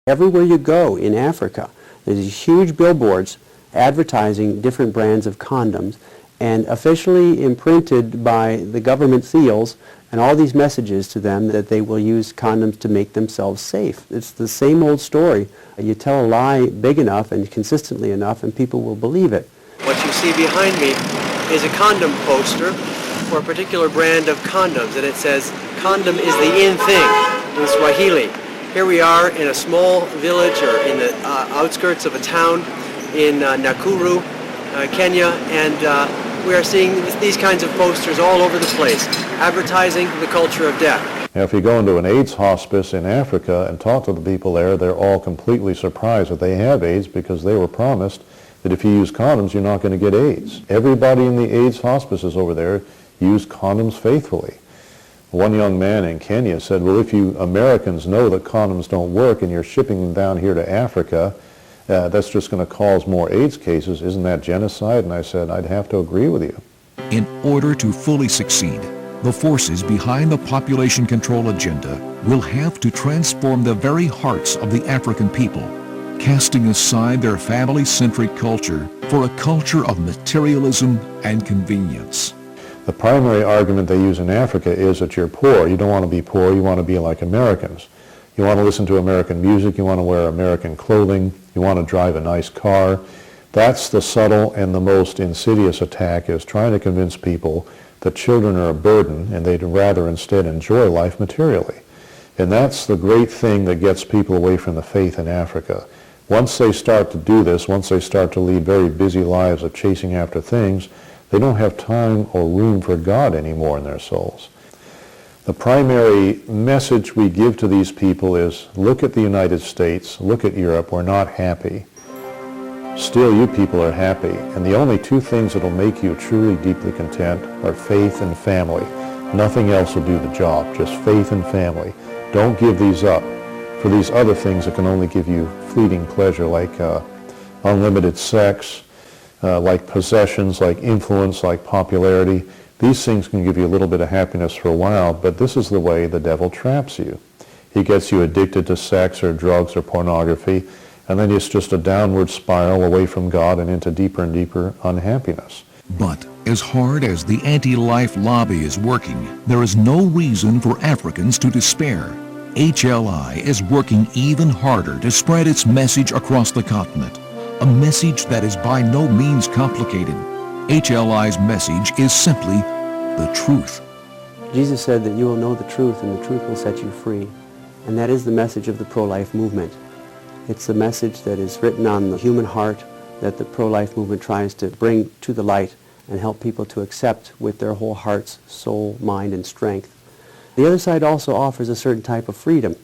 Everywhere you go in Africa, there's these huge billboards advertising different brands of condoms, and officially imprinted by the government seals, and all these messages to them that they will use condoms to make themselves safe. It's the same old story. You tell a lie big enough and consistently enough, and people will believe it. What you see behind me is a condom poster for a particular brand of condoms, and it says, "Condom is the in thing," in Swahili. Here we are in a small village, or in the outskirts of a town in Nakuru, Kenya, and we are seeing these kinds of posters all over the place, advertising the culture of death. Now, if you go into an AIDS hospice in Africa and talk to the people there, they're all completely surprised that they have AIDS, because they were promised that if you use condoms, you're not going to get AIDS. Everybody in the AIDS hospices over there use condoms faithfully. One young man in Kenya said, well, if you Americans know that condoms don't work and you're shipping them down here to Africa, that's just going to cause more AIDS cases. Isn't that genocide? And I said, I'd have to agree with you. In order to fully succeed, the forces behind the population control agenda will have to transform the very hearts of the African people, casting aside their family-centric culture for a culture of materialism and convenience. The primary argument they use in Africa is that you're poor. You don't want to be poor. You want to be like Americans. You want to listen to American music. You want to wear American clothing. You want to drive a nice car. That's the subtle and the most insidious attack, is trying to convince people that children are a burden and they'd rather instead enjoy life materially. And that's the great thing that gets people away from the faith in Africa. Once they start to do this, once they start to lead very busy lives of chasing after things, they don't have time or room for God anymore in their souls. The primary message we give to these people is, look at the United States, look at Europe, we're not happy. Still, you people are happy. And the only two things that will make you truly deeply content are faith and family. Nothing else will do the job, just faith and family. Don't give these up for these other things that can only give you fleeting pleasure, like unlimited sex, like possessions, like influence, like popularity. These things can give you a little bit of happiness for a while, but this is the way the devil traps you. He gets you addicted to sex or drugs or pornography, and then it's just a downward spiral away from God and into deeper and deeper unhappiness. But as hard as the anti-life lobby is working, there is no reason for Africans to despair. HLI is working even harder to spread its message across the continent, a message that is by no means complicated. HLI's message is simply the truth. Jesus said that you will know the truth, and the truth will set you free. And that is the message of the pro-life movement. It's the message that is written on the human heart that the pro-life movement tries to bring to the light and help people to accept with their whole hearts, soul, mind, and strength. The other side also offers a certain type of freedom.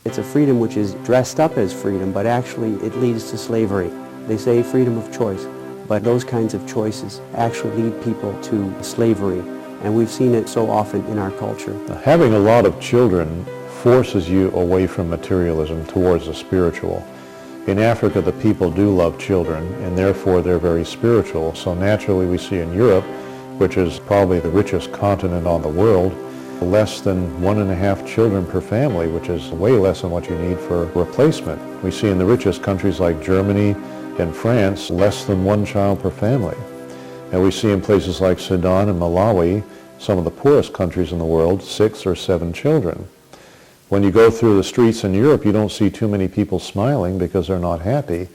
It's a freedom which is dressed up as freedom, but actually it leads to slavery. They say freedom of choice, but those kinds of choices actually lead people to slavery, and we've seen it so often in our culture. Having a lot of children forces you away from materialism towards the spiritual. In Africa, the people do love children, and therefore they're very spiritual. So naturally we see in Europe, which is probably the richest continent on the world, less than 1.5 children per family, which is way less than what you need for replacement. We see in the richest countries like Germany and France, less than 1 child per family. And we see in places like Sudan and Malawi, some of the poorest countries in the world, 6 or 7 children. When you go through the streets in Europe, you don't see too many people smiling because they're not happy.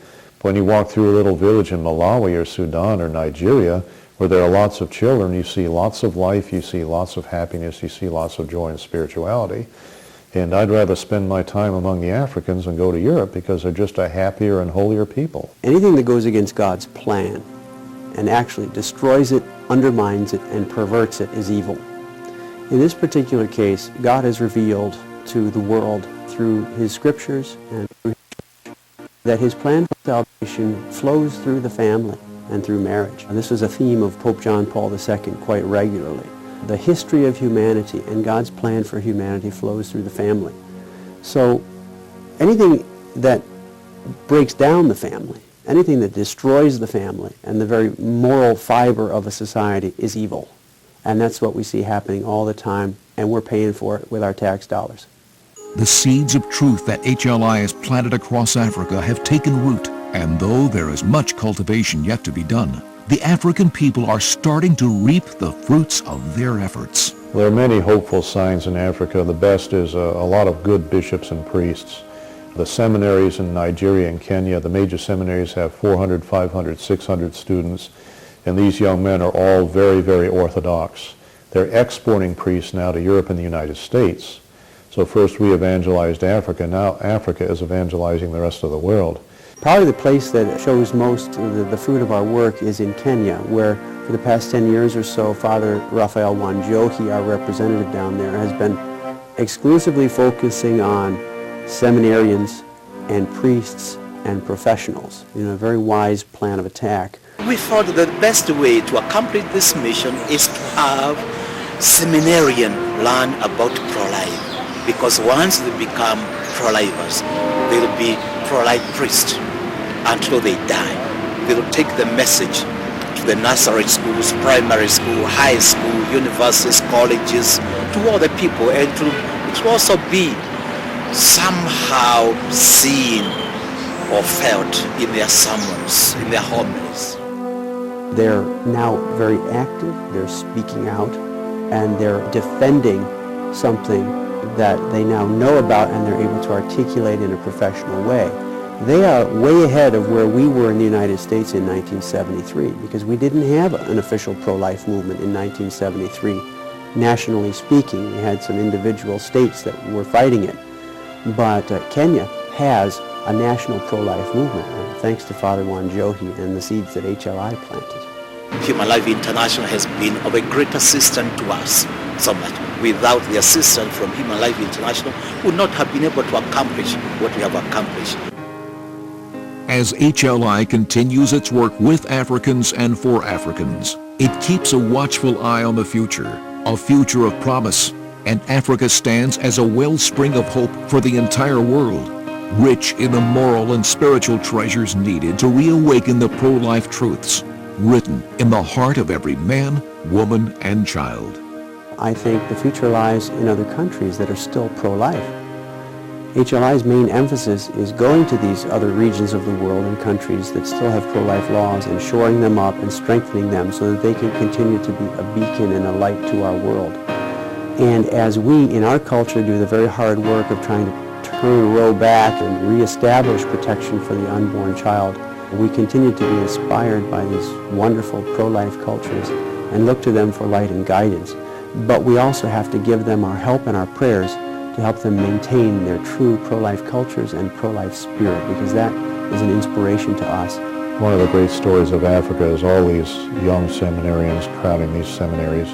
When you walk through a little village in Malawi or Sudan or Nigeria, where there are lots of children, you see lots of life, you see lots of happiness, you see lots of joy and spirituality. And I'd rather spend my time among the Africans than go to Europe, because they're just a happier and holier people. Anything that goes against God's plan and actually destroys it, undermines it, and perverts it is evil. In this particular case, God has revealed to the world through his scriptures and through that his plan for salvation flows through the family and through marriage. And this was a theme of Pope John Paul II quite regularly. The history of humanity and God's plan for humanity flows through the family. So anything that breaks down the family, anything that destroys the family and the very moral fiber of a society is evil. And that's what we see happening all the time, and we're paying for it with our tax dollars. The seeds of truth that HLI has planted across Africa have taken root, and though there is much cultivation yet to be done, the African people are starting to reap the fruits of their efforts. There are many hopeful signs in Africa. The best is a lot of good bishops and priests. The seminaries in Nigeria and Kenya, the major seminaries have 400, 500, 600 students, and these young men are all very, very orthodox. They're exporting priests now to Europe and the United States. So first we evangelized Africa, now Africa is evangelizing the rest of the world. Probably the place that shows most the fruit of our work is in Kenya, where for the past 10 years or so, Father Raphael Wanjohi, our representative down there, has been exclusively focusing on seminarians and priests and professionals in a very wise plan of attack. We thought the best way to accomplish this mission is to have seminarians learn about pro-life, because once they become pro-lifers, they will be pro-life priests until they die. They will take the message to the nursery schools, primary school, high school, universities, colleges, to all the people, and it will also be somehow seen or felt in their sermons, in their homilies. They're now very active, they're speaking out, and they're defending something that they now know about and they're able to articulate in a professional way. They are way ahead of where we were in the United States in 1973, because we didn't have an official pro-life movement in 1973. Nationally speaking, we had some individual states that were fighting it. But Kenya has a national pro-life movement, thanks to Father Wanjohi and the seeds that HLI planted. Human Life International has been of a great assistance to us, so much. Without the assistance from Human Life International, we would not have been able to accomplish what we have accomplished. As HLI continues its work with Africans and for Africans, it keeps a watchful eye on the future, a future of promise, and Africa stands as a wellspring of hope for the entire world, rich in the moral and spiritual treasures needed to reawaken the pro-life truths written in the heart of every man, woman, and child. I think the future lies in other countries that are still pro-life. HLI's main emphasis is going to these other regions of the world and countries that still have pro-life laws and shoring them up and strengthening them so that they can continue to be a beacon and a light to our world. And as we, in our culture, do the very hard work of trying to turn Roe back and reestablish protection for the unborn child, we continue to be inspired by these wonderful pro-life cultures and look to them for light and guidance. But we also have to give them our help and our prayers to help them maintain their true pro-life cultures and pro-life spirit, because that is an inspiration to us. One of the great stories of Africa is all these young seminarians crowding these seminaries.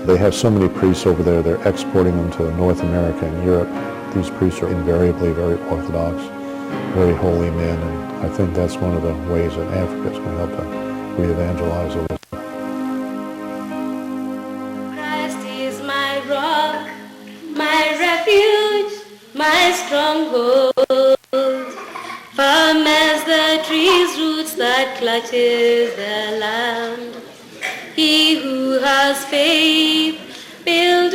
They have so many priests over there, they're exporting them to North America and Europe. These priests are invariably very orthodox, very holy men, and I think that's one of the ways that Africa is going to help to re-evangelize a little. Christ is my rock, my refuge, my stronghold, firm as the tree's roots that clutches the land. He who has faith